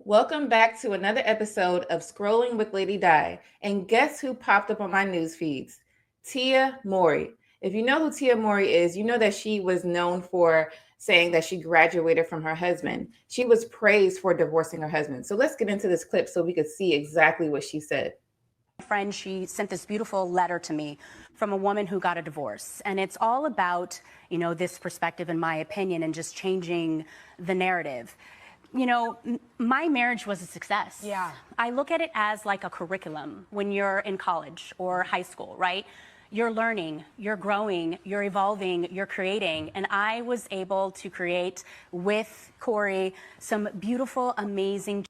Welcome back to another episode of Scrolling with Lady Di. And guess who popped up on my news feeds? Tia Mowry. If you know who Tia Mowry is, you know that she was known for saying that she graduated from her husband. She was praised for divorcing her husband. So let's get into this clip so we could see exactly what she said. Friend, she sent this beautiful letter to me from a woman who got a divorce. And it's all about, this perspective, in my opinion, and just changing the narrative. My marriage was a success. Yeah. I look at it as like a curriculum when you're in college or high school, right? You're learning, you're growing, you're evolving, you're creating. And I was able to create with Cory some beautiful, amazing.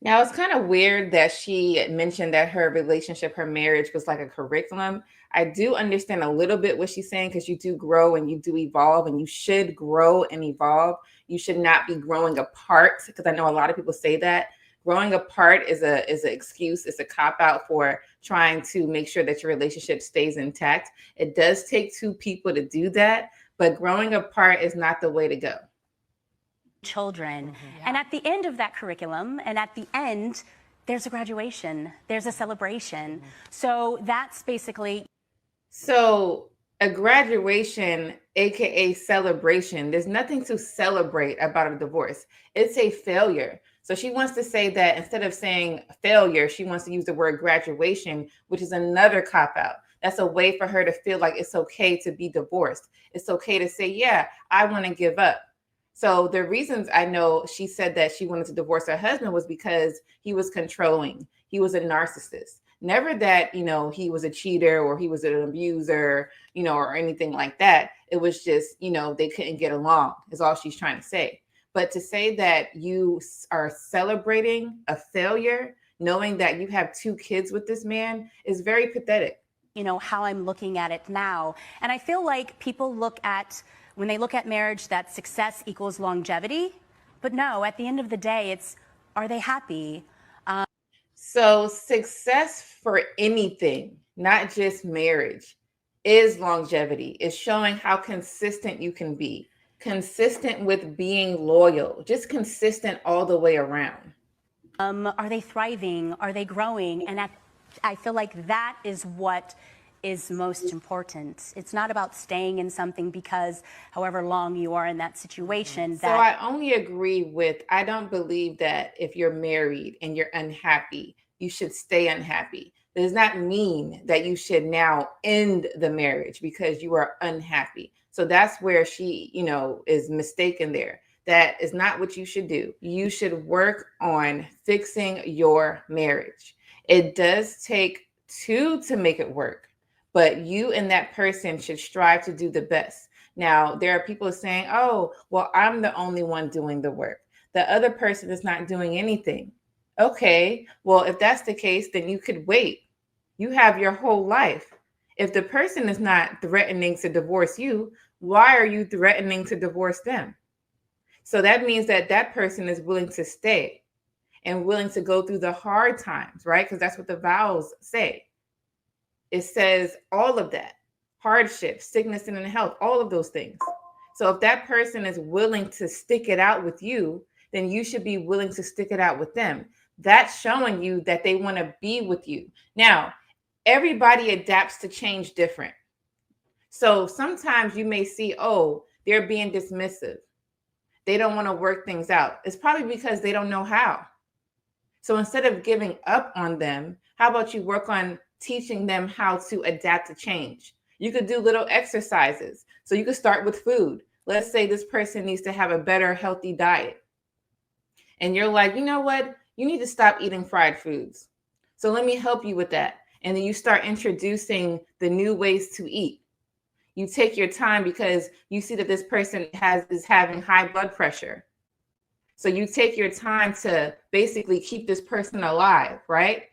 Now, it's kind of weird that she mentioned that her relationship, her marriage was like a curriculum. I do understand a little bit what she's saying because you do grow and you do evolve, and you should grow and evolve. You should not be growing apart, because I know a lot of people say that. Growing apart is an excuse. It's a cop out for trying to make sure that your relationship stays intact. It does take two people to do that, but growing apart is not the way to go. Children. And at the end of that curriculum, and at the end, there's a graduation, there's a celebration. So that's basically. So a graduation, aka celebration, there's nothing to celebrate about a divorce. It's a failure. So she wants to say that instead of saying failure, she wants to use the word graduation, which is another cop out. That's a way for her to feel like it's okay to be divorced. It's okay to say, yeah, I want to give up. So the reasons I know she said that she wanted to divorce her husband was because he was controlling. He was a narcissist. Never that, he was a cheater or he was an abuser, or anything like that. It was just, they couldn't get along is all she's trying to say. But to say that you are celebrating a failure, knowing that you have 2 kids with this man, is very pathetic. How I'm looking at it now. And I feel like people when they look at marriage, that success equals longevity. But no, at the end of the day, it's, are they happy? So success for anything, not just marriage, is longevity. It's showing how consistent you can be. Consistent with being loyal, just consistent all the way around. Are they thriving? Are they growing? And I feel like that is what is most important. It's not about staying in something because however long you are in that situation. So I only agree with, I don't believe that if you're married and you're unhappy, you should stay unhappy. That does not mean that you should now end the marriage because you are unhappy. So that's where she, is mistaken there. That is not what you should do. You should work on fixing your marriage. It does take 2 to make it work, but you and that person should strive to do the best. Now, there are people saying, oh, well, I'm the only one doing the work. The other person is not doing anything. Okay, well, if that's the case, then you could wait. You have your whole life. If the person is not threatening to divorce you, why are you threatening to divorce them? So that means that that person is willing to stay and willing to go through the hard times, right? Because that's what the vows say. It says all of that, hardship, sickness and health, all of those things. So if that person is willing to stick it out with you, then you should be willing to stick it out with them. That's showing you that they want to be with you. Now, everybody adapts to change different. So sometimes you may see, oh, they're being dismissive. They don't want to work things out. It's probably because they don't know how. So instead of giving up on them, how about you work on teaching them how to adapt to change? You could do little exercises. So you could start with food. Let's say this person needs to have a better, healthy diet. And you're like, you know what? You need to stop eating fried foods. So let me help you with that. And then you start introducing the new ways to eat. You take your time because you see that this person is having high blood pressure. So you take your time to basically keep this person alive, right?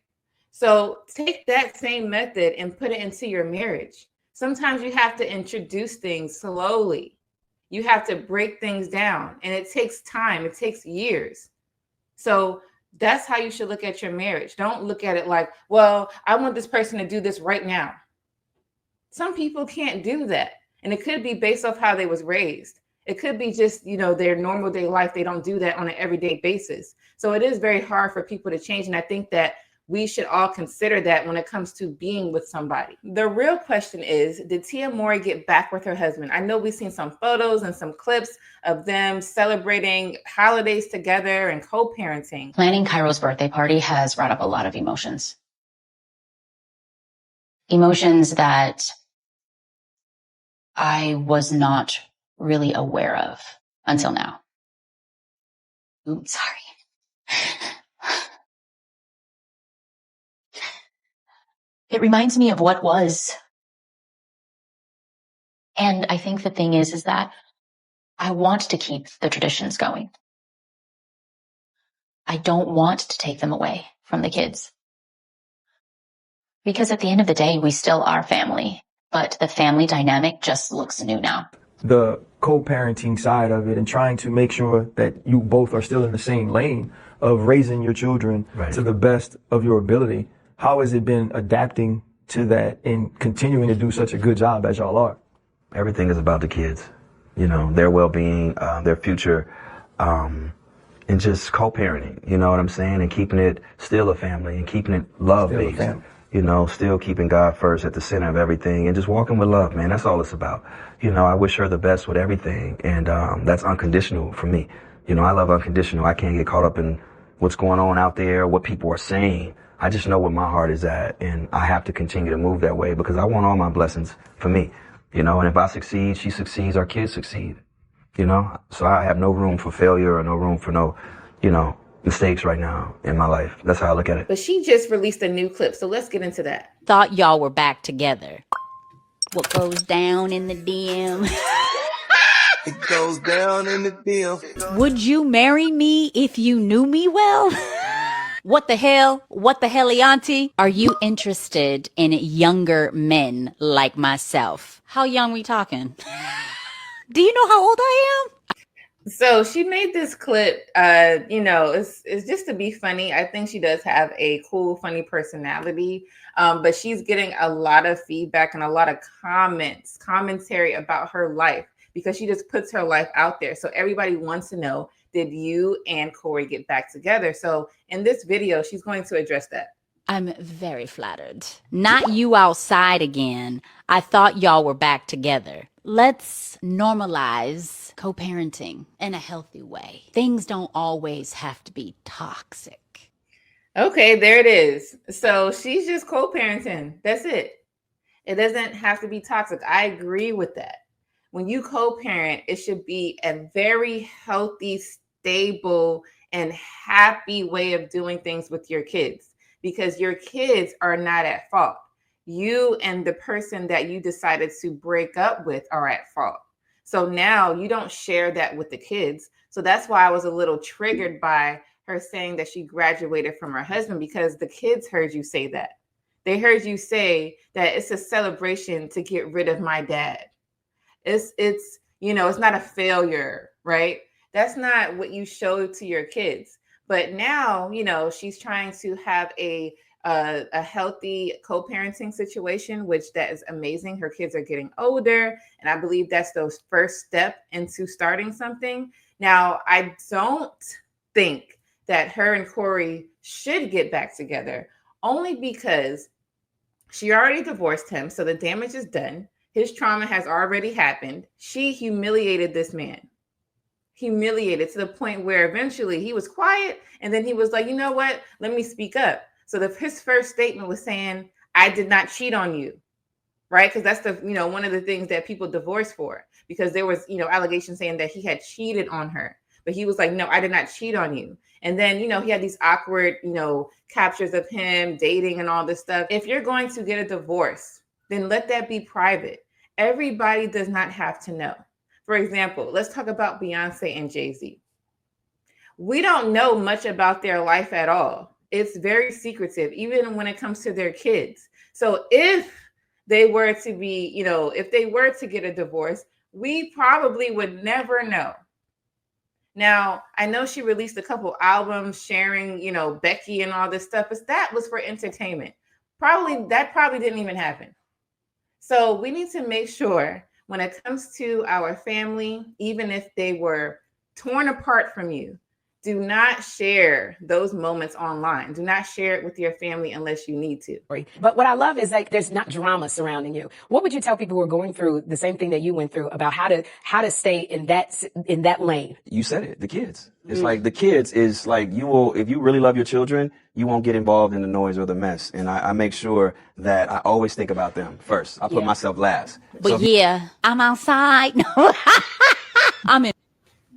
So take that same method and put it into your marriage. Sometimes you have to introduce things slowly. You have to break things down, and it takes time. It takes years. So that's how you should look at your marriage. Don't look at it like, well, I want this person to do this right now. Some people can't do that. And it could be based off how they was raised. It could be just, their normal day life. They don't do that on an everyday basis. So it is very hard for people to change. And I think that we should all consider that when it comes to being with somebody. The real question is, did Tia Mowry get back with her husband? I know we've seen some photos and some clips of them celebrating holidays together and co-parenting. Planning Cairo's birthday party has brought up a lot of emotions. Emotions that I was not really aware of until now. Ooh, sorry. It reminds me of what was. And I think the thing is that I want to keep the traditions going. I don't want to take them away from the kids. Because at the end of the day, we still are family, but the family dynamic just looks new now. The co-parenting side of it and trying to make sure that you both are still in the same lane of raising your children to the best of your ability. How has it been adapting to that and continuing to do such a good job as y'all are? Everything is about the kids, their well-being, their future, and just co-parenting, you know what I'm saying? And keeping it still a family and keeping it love-based, still keeping God first at the center of everything and just walking with love, man. That's all it's about. I wish her the best with everything. And that's unconditional for me. I love unconditional. I can't get caught up in what's going on out there, what people are saying. I just know where my heart is at, and I have to continue to move that way because I want all my blessings for me, and if I succeed, she succeeds, our kids succeed, so I have no room for failure or no room for no, mistakes right now in my life. That's how I look at it. But she just released a new clip, so let's get into that. Thought y'all were back together. What goes down in the DM? It goes down in the DM. Would you marry me if you knew me well? What the hell? What the hellianti? Are you interested in younger men like myself? How young we talking? Do you know how old I am? So she made this clip, it's just to be funny. I think she does have a cool, funny personality, but she's getting a lot of feedback and a lot of commentary about her life because she just puts her life out there. So everybody wants to know, did you and Cory get back together? So in this video, she's going to address that. I'm very flattered. Not you outside again. I thought y'all were back together. Let's normalize co-parenting in a healthy way. Things don't always have to be toxic. Okay, there it is. So she's just co-parenting. That's it. It doesn't have to be toxic. I agree with that. When you co-parent, it should be a very healthy, stable, and happy way of doing things with your kids because your kids are not at fault. You and the person that you decided to break up with are at fault. So now you don't share that with the kids. So that's why I was a little triggered by her saying that she graduated from her husband because the kids heard you say that. They heard you say that it's a celebration to get rid of my dad. It's not a failure, right? That's not what you show to your kids. But now, she's trying to have a healthy co-parenting situation, which that is amazing. Her kids are getting older, and I believe that's the first step into starting something. Now, I don't think that her and Cory should get back together, only because she already divorced him, so the damage is done. His trauma has already happened. She humiliated this man. Humiliated to the point where eventually he was quiet, and then he was like, you know what? Let me speak up. So his first statement was saying, I did not cheat on you, right? Because that's one of the things that people divorce for, because there was, allegations saying that he had cheated on her. But he was like, no, I did not cheat on you. And then, he had these awkward, captures of him dating and all this stuff. If you're going to get a divorce, then let that be private. Everybody does not have to know. For example, let's talk about Beyonce and Jay-Z. We don't know much about their life at all. It's very secretive, even when it comes to their kids. So if they were to be, if they were to get a divorce, we probably would never know. Now, I know she released a couple albums sharing, Becky and all this stuff, but that was for entertainment. That probably didn't even happen. So we need to make sure when it comes to our family, even if they were torn apart from you, do not share those moments online. Do not share it with your family unless you need to. But what I love is like there's not drama surrounding you. What would you tell people who are going through the same thing that you went through about how to stay in that lane? You said it, the kids. It's like the kids is like you will, if you really love your children, you won't get involved in the noise or the mess. And I make sure that I always think about them first. I put myself last. But yeah, I'm outside. No, I'm in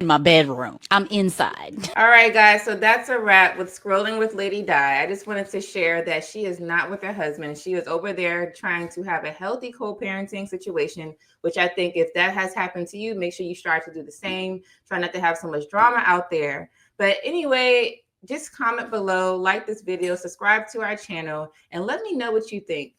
my bedroom. I'm inside. All right, guys. So that's a wrap with Scrolling with Lady Di. I just wanted to share that she is not with her husband. She is over there trying to have a healthy co-parenting situation, which I think if that has happened to you, make sure you strive to do the same. Try not to have so much drama out there. But anyway, just comment below, like this video, subscribe to our channel, and let me know what you think.